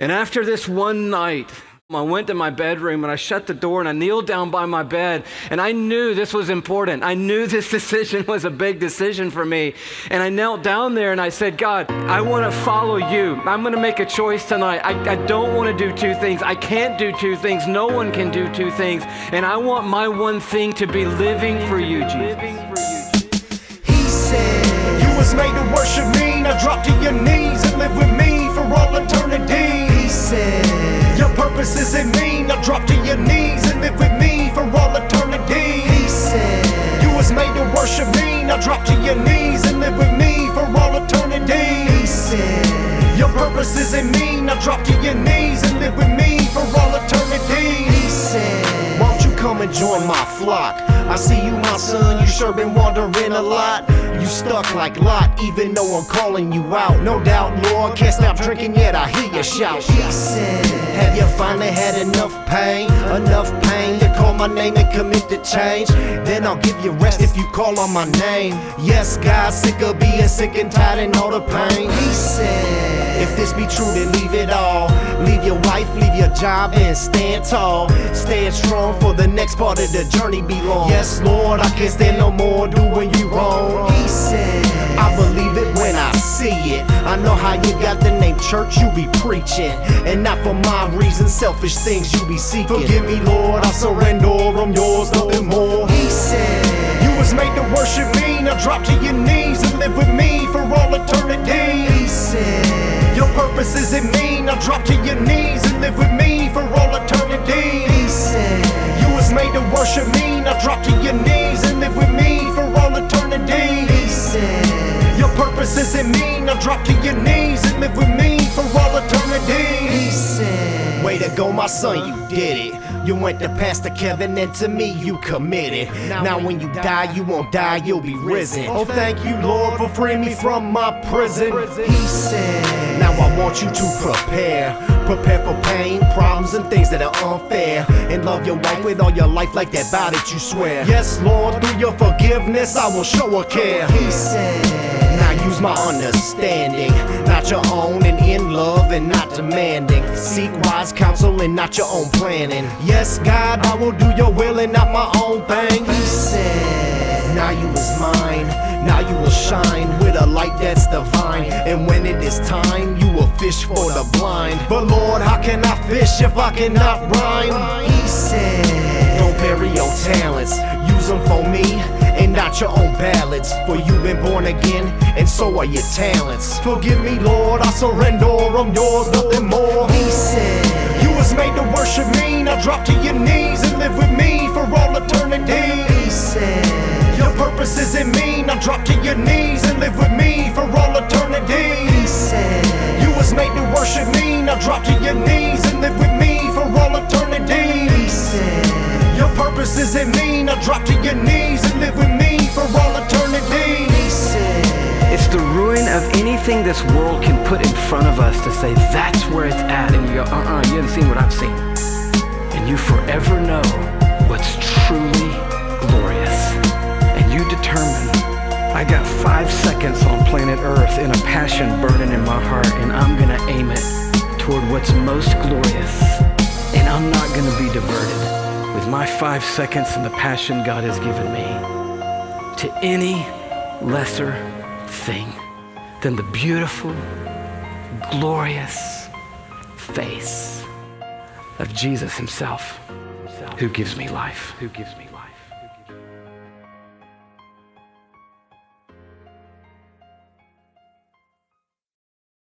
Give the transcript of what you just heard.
And after this one night, I went to my bedroom and I shut the door and I kneeled down by my bed, and I knew this was important. I knew this decision was a big decision for me. And I knelt down there and I said, God, I want to follow you. I'm going to make a choice tonight. I don't want to do two things. I can't do two things. No one can do two things. And I want my one thing to be living for you, Jesus. He said, you was made to worship me. Now drop to your knees and live with me for all eternity. He said, your purpose is in me. Now drop to your knees and live with me for all eternity. He said, you was made to worship me. Now drop to your knees and live with me for all eternity. He said, your purpose is in me. Now drop to your knees and live with me for all eternity. He said, won't you come and join my flock? I see you, my son, you sure been wandering a lot. You stuck like Lot, even though I'm calling you out. No doubt, Lord, can't stop drinking yet I hear you shout. He said, have you finally had enough pain to call my name and commit to change? Then I'll give you rest if you call on my name. Yes, God, sick of being sick and tired and all the pain. He said, if this be true, then leave it all. Leave your wife, leave your job, and stand tall. Stand strong, for the next part of the journey be long. Yes, Lord, I can't stand no more doing you wrong. He said, I believe it when I see it. I know how you got the name church you be preaching, and not for my reasons, selfish things you be seeking. Forgive me, Lord, I surrender, I'm yours, nothing more. He said, you was made to worship me. Now drop to your knees and live with me for all eternity. He said, your purpose is in me. Now drop to your knees and live with me for all eternity. He said, you was made to worship me. Now drop to your knees and live with me for all eternity. He said, your purpose is in me. Now drop to your knees and live with me for all eternity. He said, way to go, my son, you did it. You went to Pastor Kevin, and to me you committed. Now when you die, you won't die, you'll be risen. Oh, thank you, Lord, for freeing me from my prison. He said, now I want you to prepare for pain, problems, and things that are unfair. And love your wife with all your life like that vow that you swear. Yes, Lord, through your forgiveness, I will show her care. He said, now use my understanding, not your own, and in love and not demanding. Seek wise counsel and not your own planning. Yes, God, I will do your will and not my own thing. He said, now you is mine. Now you will shine with a light that's divine. And when it is time, you will fish for the blind. But Lord, how can I fish if I cannot rhyme? He said, don't bury your talents, use them for me and not your own ballads. For you've been born again, and so are your talents. Forgive me, Lord, I surrender, I'm yours, nothing more. He said, you was made to worship me. Now drop to your knees and live with me for all eternity. He said, your purpose is in me. Now drop to your knees and live with me for all eternity. He said, you was made to worship me. Now drop to your knees and live with me for all eternity. He said, your purpose is in me. Now drop to your knees and live with me for all eternity. He said, it's the ruin of anything this world can put in front of us to say that's where it's at, and you go, you haven't seen what I've seen. And you forever know what's truly glorious. And you determine, I got 5 seconds on planet Earth and a passion burning in my heart, and I'm gonna aim it toward what's most glorious. And I'm not gonna be diverted with my 5 seconds and the passion God has given me to any lesser thing than the beautiful, glorious face of Jesus himself, who gives me life.